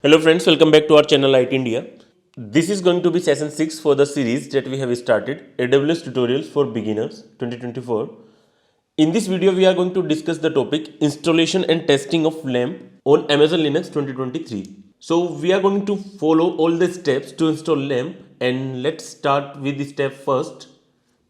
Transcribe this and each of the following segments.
Hello friends, welcome back to our channel IT India. This is going to be session 6 for the series that we have started, AWS Tutorials for Beginners 2024. In this video, we are going to discuss the topic installation and testing of LAMP on Amazon Linux 2023. So we are going to follow all the steps to install LAMP, and let's start with the step first,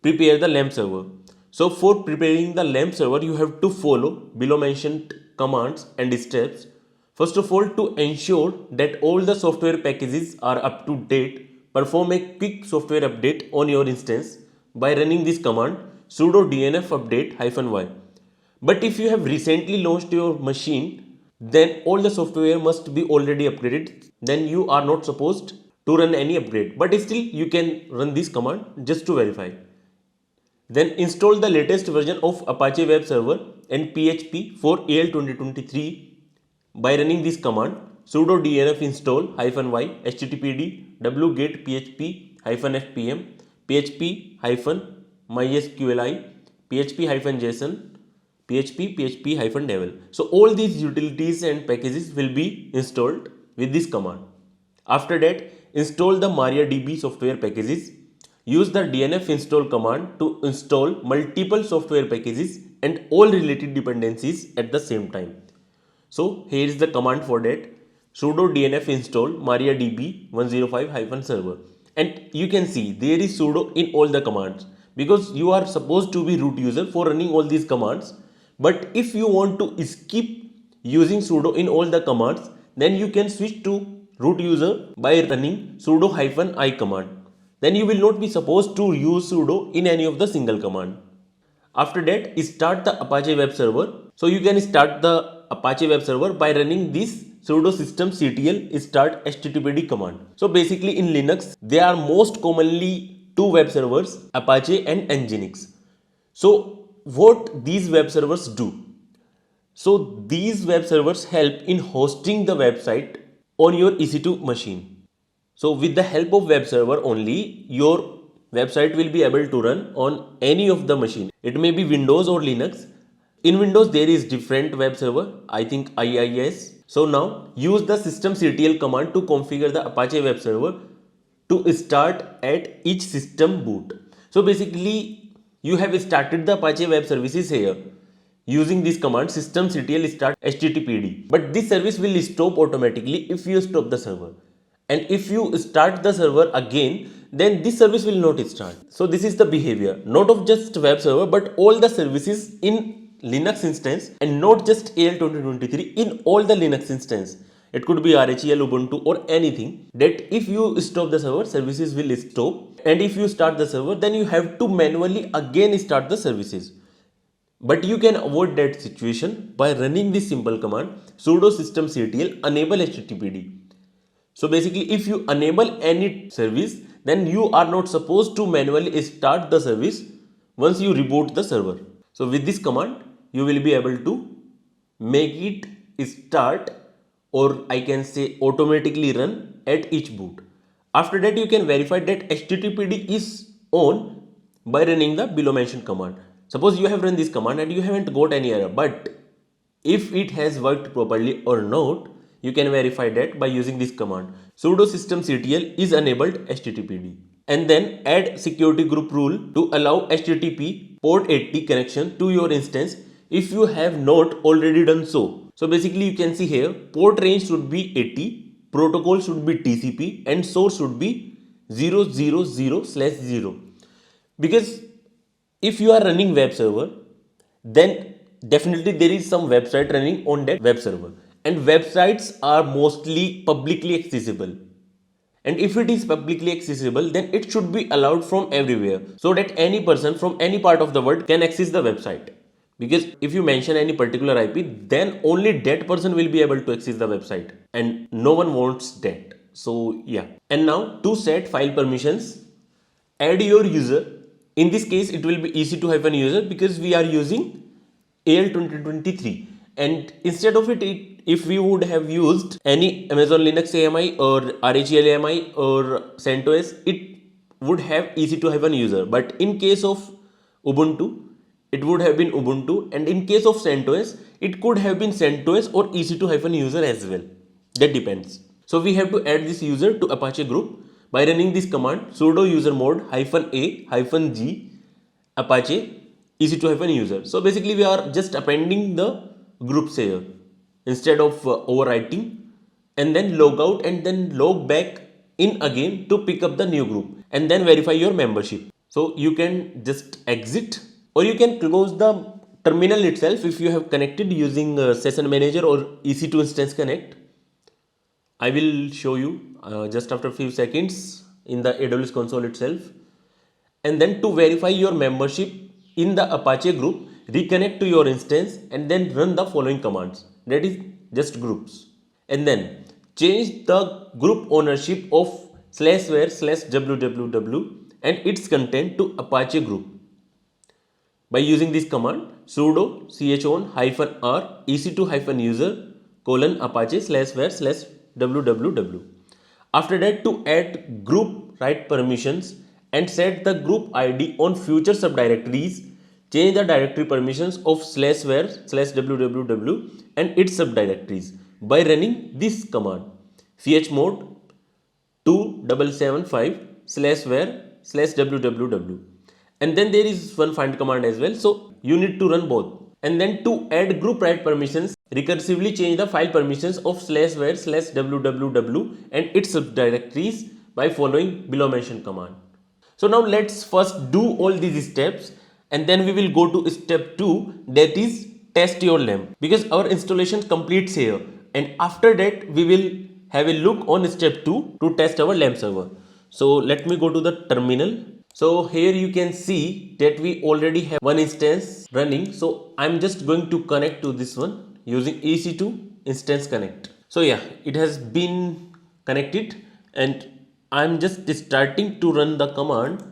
prepare the LAMP server. So for preparing the LAMP server, you have to follow below mentioned commands and steps. First of all, to ensure that all the software packages are up to date, perform a quick software update on your instance by running this command sudo dnf update -y. But if you have recently launched your machine, then all the software must be already upgraded. Then you are not supposed to run any upgrade. But still, you can run this command just to verify. Then install the latest version of Apache Web Server and PHP for AL 2023 by running this command sudo dnf install -y httpd wget php -fpm php -mysqli php-json php-devel. So all these utilities and packages will be installed with this command. After that, install the MariaDB software packages. Use the dnf install command to install multiple software packages and all related dependencies at the same time. So here is the command for that, sudo dnf install mariadb 105-server, and you can see there is sudo in all the commands because you are supposed to be root user for running all these commands. But if you want to skip using sudo in all the commands, then you can switch to root user by running sudo -i command. Then you will not be supposed to use sudo in any of the single command. After that, start the Apache web server. So you can start the Apache web server by running this sudo systemctl start httpd command. So basically in Linux, there are most commonly two web servers, Apache and Nginx. So what these web servers do? So these web servers help in hosting the website on your EC2 machine. So with the help of web server only, your website will be able to run on any of the machine. It may be Windows or Linux. In Windows, there is different web server, I think IaaS. So now use the systemctl command to configure the Apache web server to start at each system boot. So basically, you have started the Apache web services here using this command systemctl start httpd. But this service will stop automatically if you stop the server. And if you start the server again, then this service will not start. So this is the behavior, not of just web server, but all the services in Linux instance, and not just AL 2023, in all the Linux instance. It could be RHEL, Ubuntu or anything, that if you stop the server, services will stop. And if you start the server, then you have to manually again start the services. But you can avoid that situation by running this simple command sudo systemctl enable httpd. So basically, if you enable any service, then you are not supposed to manually start the service once you reboot the server. So with this command, you will be able to make it start, or I can say automatically run at each boot. After that, you can verify that httpd is on by running the below mentioned command. Suppose you have run this command and you haven't got any error, but if it has worked properly or not, you can verify that by using this command sudo systemctl is enabled httpd, and then add security group rule to allow http port 80 connection to your instance if you have not already done so. So basically, you can see here port range should be 80, protocol should be TCP, and source should be 000/0, because if you are running web server, then definitely there is some website running on that web server, and websites are mostly publicly accessible. And if it is publicly accessible, then it should be allowed from everywhere, so that any person from any part of the world can access the website. Because if you mention any particular IP, then only that person will be able to access the website, and no one wants that. So yeah. And now to set file permissions, add your user. In this case, it will be EC2-user because we are using AL 2023. And instead of it, if we would have used any Amazon Linux AMI or RHEL AMI or CentOS, it would have EC2-user. But in case of Ubuntu, it would have been Ubuntu, and in case of CentOS, it could have been CentOS or EC2-user as well. That depends. So we have to add this user to Apache group by running this command sudo user mode -a-g Apache ec2-user. So basically we are just appending the groups here instead of overwriting, and then log out and then log back in again to pick up the new group and then verify your membership. So you can just exit, or you can close the terminal itself if you have connected using session manager or EC2 instance connect. I will show you just after a few seconds in the AWS console itself. And then to verify your membership in the Apache group, reconnect to your instance and then run the following commands, that is just groups, and then change the group ownership of /var/www and its content to Apache group by using this command sudo chon-r ec2-user :apache/var/www. After that, to add group write permissions and set the group ID on future subdirectories, change the directory permissions of /var/www and its subdirectories by running this command chmod 2775/var/www. And then there is one find command as well, so you need to run both. And then to add group write permissions, recursively change the file permissions of /var/www and its subdirectories by following below mentioned command. So now let's first do all these steps, and then we will go to step 2, that is test your LAMP, because our installation completes here, and after that we will have a look on step 2 to test our LAMP server. So let me go to the terminal. So here you can see that we already have one instance running. So I'm just going to connect to this one using EC2 instance connect. So yeah, it has been connected and I'm just starting to run the command.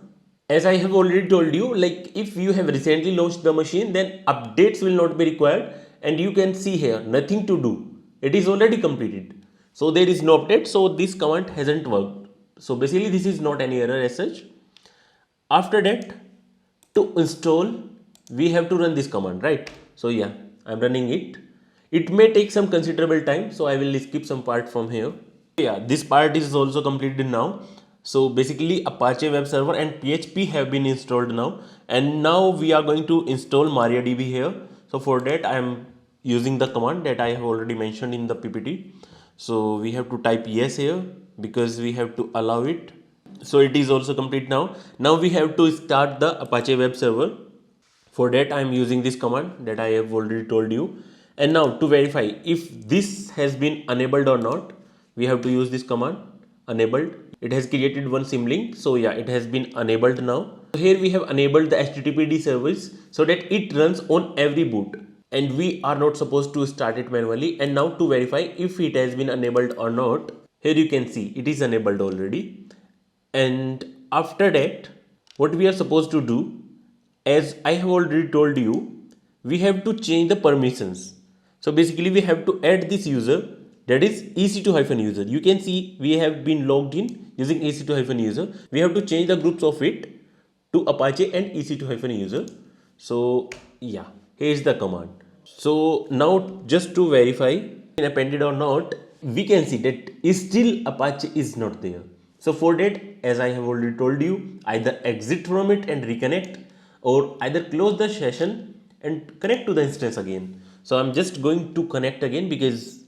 As I have already told you, like if you have recently launched the machine, then updates will not be required, and you can see here nothing to do. It is already completed. So there is no update. So this command hasn't worked. So basically this is not any error as such. After that, to install, we have to run this command, right? So yeah, I'm running it. It may take some considerable time, so I will skip some part from here. Yeah, this part is also completed now. So basically Apache web server and PHP have been installed now, and now we are going to install MariaDB here. So for that I am using the command that I have already mentioned in the PPT. So we have to type yes here because we have to allow it. So it is also complete now. Now we have to start the Apache web server. For that I am using this command that I have already told you. And now to verify if this has been enabled or not, we have to use this command enabled. It has created one symlink. So yeah, it has been enabled now. Here we have enabled the HTTPD service so that it runs on every boot, and we are not supposed to start it manually. And now to verify if it has been enabled or not, here you can see it is enabled already. And after that, what we are supposed to do, as I have already told you, we have to change the permissions. So basically we have to add this user, that is EC2-user. You can see we have been logged in using EC2-user. We have to change the groups of it to Apache and EC2-user. So yeah, here is the command. So now just to verify appended or not, we can see that still Apache is not there. So for that, as I have already told you, either exit from it and reconnect, or either close the session and connect to the instance again. So I'm just going to connect again because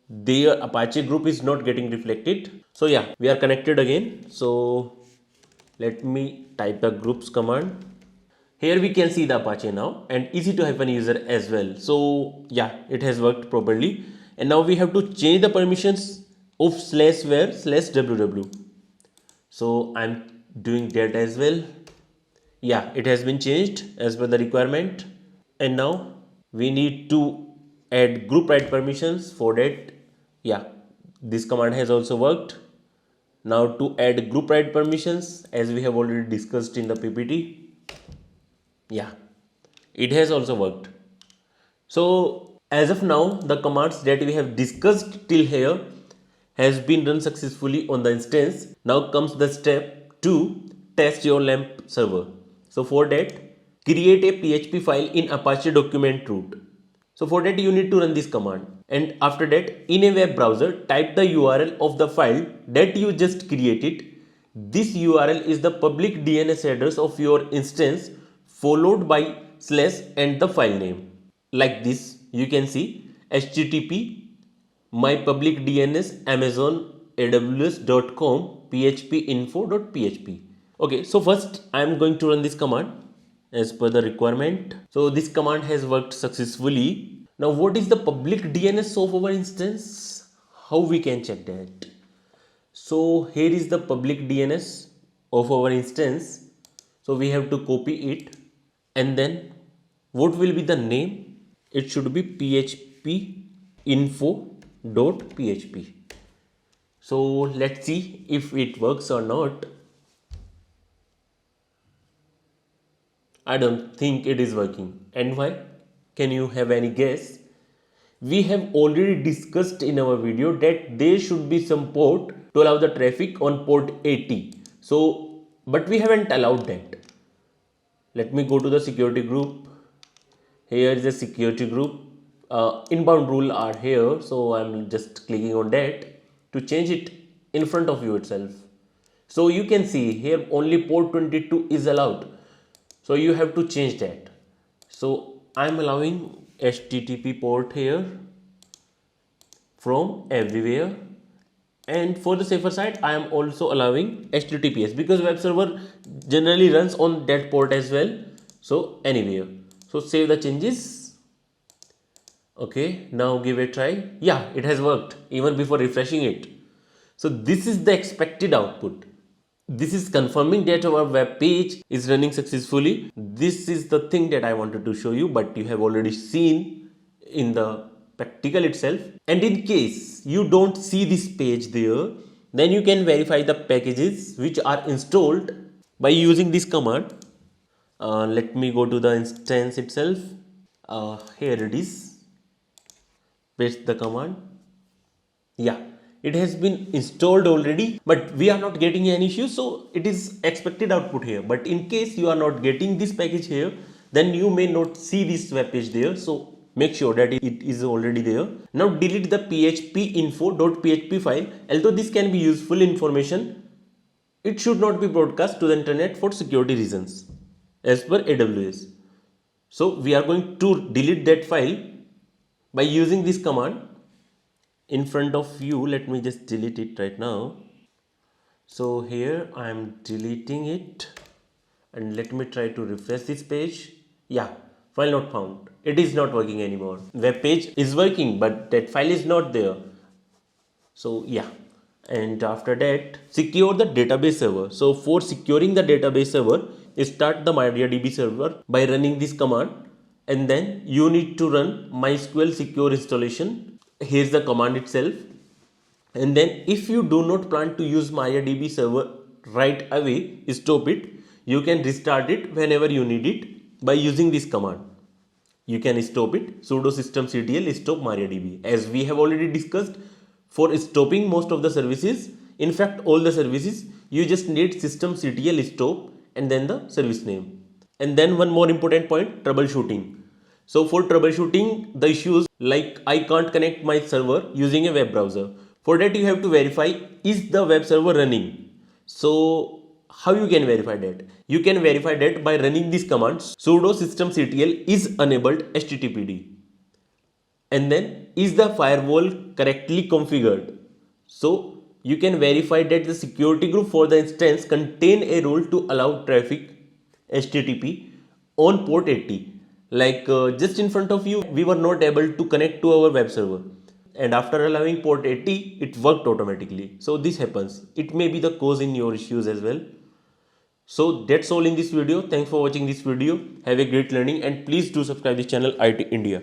their Apache group is not getting reflected. So yeah, we are connected again. So let me type the groups command. Here we can see the Apache now and EC2-user as well. So yeah, it has worked properly. And now we have to change the permissions of /var/www. So I'm doing that as well. Yeah, it has been changed as per the requirement. And now we need to add group write permissions. For that, yeah, this command has also worked. Now to add group write permissions, as we have already discussed in the PPT, yeah, it has also worked. So as of now, the commands that we have discussed till here has been run successfully on the instance. Now comes the step 2, test your LAMP server. So for that, create a PHP file in Apache document root. So for that you need to run this command, And after that, in a web browser, type the URL of the file that you just created. This URL is the public DNS address of your instance, followed by slash and the file name. Like this, you can see http my public DNS amazon aws.com phpinfo.php. Okay, so first I am going to run this command as per the requirement. So this command has worked successfully. Now what is the public DNS of our instance? How we can check that? So here is the public DNS of our instance. So we have to copy it, and then what will be the name? It should be phpinfo.php. So let's see if it works or not. I don't think it is working. And why? Can you have any guess? We have already discussed in our video that there should be some port to allow the traffic on port 80. So, but we haven't allowed that. Let me go to the security group. Here is the security group. Inbound rule are here. So I'm just clicking on that to change it in front of you itself. So you can see here only port 22 is allowed. So you have to change that. So I'm allowing HTTP port here from everywhere, and for the safer side I am also allowing HTTPS because web server generally runs on that port as well. So anywhere. So save the changes. Okay, now give it a try. Yeah, it has worked even before refreshing it. So this is the expected output. This is confirming that our web page is running successfully. This is the thing that I wanted to show you, but you have already seen in the practical itself. And in case you don't see this page there, then you can verify the packages which are installed by using this command. Let me go to the instance itself. Here it is. Paste the command. Yeah, it has been installed already, but we are not getting any issues, so it is expected output here. But in case you are not getting this package here, then you may not see this web page there. So make sure that it is already there. Now delete the phpinfo.php file. Although this can be useful information, it should not be broadcast to the internet for security reasons as per AWS. So we are going to delete that file by using this command. In front of you, let me just delete it right now. So here I am deleting it, and let me try to refresh this page. Yeah, file not found. It is not working anymore. Web page is working, but that file is not there. So yeah, and after that, secure the database server. So for securing the database server, start the MariaDB server by running this command, and then you need to run MySQL secure installation. Here's the command itself. And then if you do not plan to use MariaDB server right away, stop it. You can restart it whenever you need it by using this command. You can stop it, sudo systemctl stop MariaDB. As we have already discussed, for stopping most of the services, in fact all the services, you just need systemctl stop and then the service name. And then one more important point, troubleshooting. So for troubleshooting the issues like I can't connect my server using a web browser. For that you have to verify, is the web server running? So how you can verify that? You can verify that by running this command sudo systemctl is enabled httpd. And then is the firewall correctly configured? So you can verify that the security group for the instance contain a rule to allow traffic HTTP on port 80. Like just in front of you, we were not able to connect to our web server, and after allowing port 80, it worked automatically. So this happens. It may be the cause in your issues as well. So that's all in this video. Thanks for watching this video. Have a great learning, and please do subscribe this channel IT India.